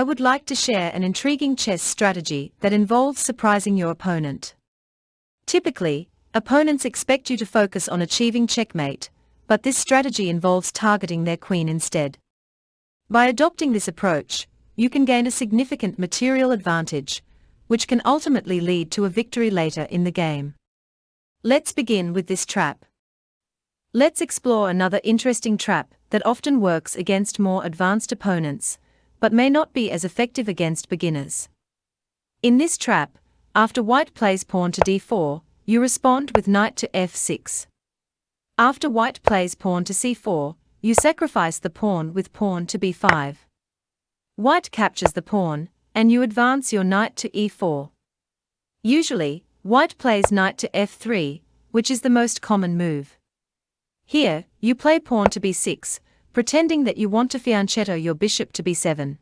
would like to share an intriguing chess strategy that involves surprising your opponent. Typically, opponents expect you to focus on achieving checkmate, but this strategy involves targeting their queen instead. By adopting this approach, you can gain a significant material advantage, which can ultimately lead to a victory later in the game. Let's begin with this trap. Let's explore another interesting trap that often works against more advanced opponents, but may not be as effective against beginners. In this trap, after white plays pawn to d4, you respond with knight to f6. After white plays pawn to c4, you sacrifice the pawn with pawn to b5. White captures the pawn, and you advance your knight to e4. Usually, white plays knight to f3, which is the most common move. Here, you play pawn to b6, pretending that you want to fianchetto your bishop to b7.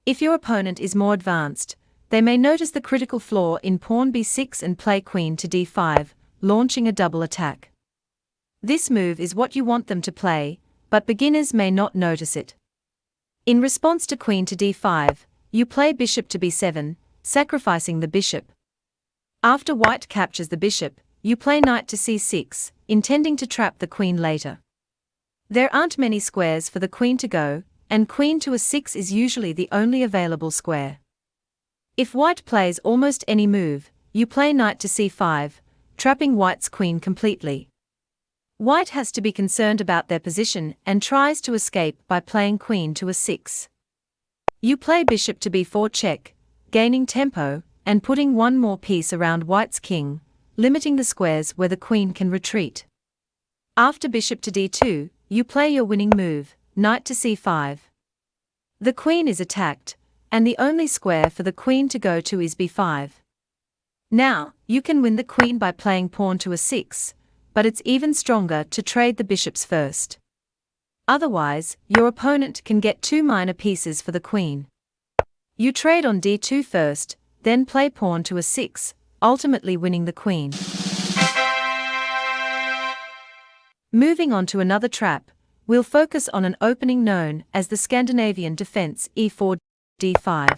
If your opponent is more advanced, they may notice the critical flaw in pawn b6 and play queen to d5, launching a double attack. This move is what you want them to play, but beginners may not notice it. In response to queen to d5, you play bishop to b7, sacrificing the bishop. After white captures the bishop, you play knight to c6, intending to trap the queen later. There aren't many squares for the queen to go, and queen to a6 is usually the only available square. If white plays almost any move, you play knight to c5, trapping white's queen completely. White has to be concerned about their position and tries to escape by playing queen to a6. You play bishop to b4 check, gaining tempo, and putting one more piece around white's king, limiting the squares where the queen can retreat. After bishop to d2, you play your winning move, knight to c5. The queen is attacked, and the only square for the queen to go to is b5. Now, you can win the queen by playing pawn to a6, but it's even stronger to trade the bishops first. Otherwise, your opponent can get two minor pieces for the queen. You trade on d2 first, then play pawn to a6, ultimately winning the queen. Moving on to another trap, we'll focus on an opening known as the Scandinavian defense e4 d5.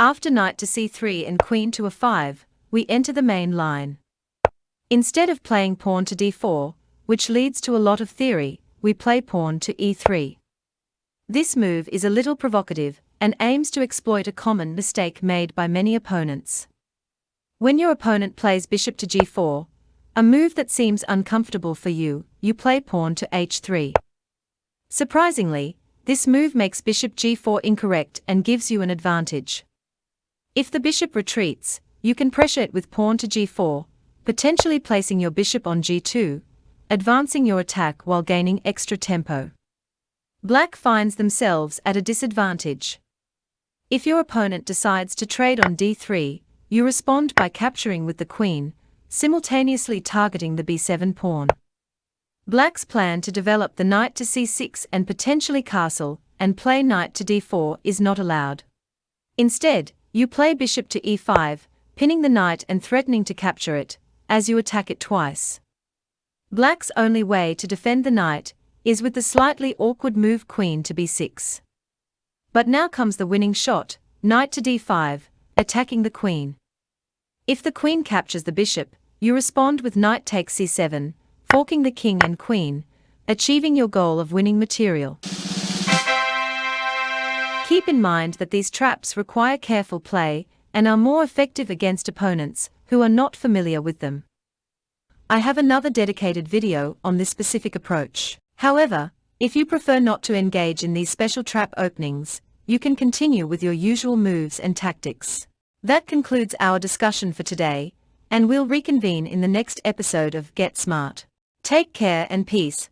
After knight to c3 and queen to a5, we enter the main line. Instead of playing pawn to d4, which leads to a lot of theory, we play pawn to e3. This move is a little provocative and aims to exploit a common mistake made by many opponents. When your opponent plays bishop to g4, a move that seems uncomfortable for you, you play pawn to h3. Surprisingly, this move makes bishop g4 incorrect and gives you an advantage. If the bishop retreats, you can pressure it with pawn to g4, potentially placing your bishop on g2, advancing your attack while gaining extra tempo. Black finds themselves at a disadvantage. If your opponent decides to trade on d3, you respond by capturing with the queen, simultaneously targeting the b7 pawn. Black's plan to develop the knight to c6 and potentially castle and play knight to d4 is not allowed. Instead, you play bishop to e5, pinning the knight and threatening to capture it, as you attack it twice. Black's only way to defend the knight is with the slightly awkward move queen to b6. But now comes the winning shot, knight to d5, attacking the queen. If the queen captures the bishop, you respond with knight takes c7, forking the king and queen, achieving your goal of winning material. Keep in mind that these traps require careful play and are more effective against opponents who are not familiar with them. I have another dedicated video on this specific approach. However, if you prefer not to engage in these special trap openings, you can continue with your usual moves and tactics. That concludes our discussion for today, and we'll reconvene in the next episode of Get Smart. Take care and peace.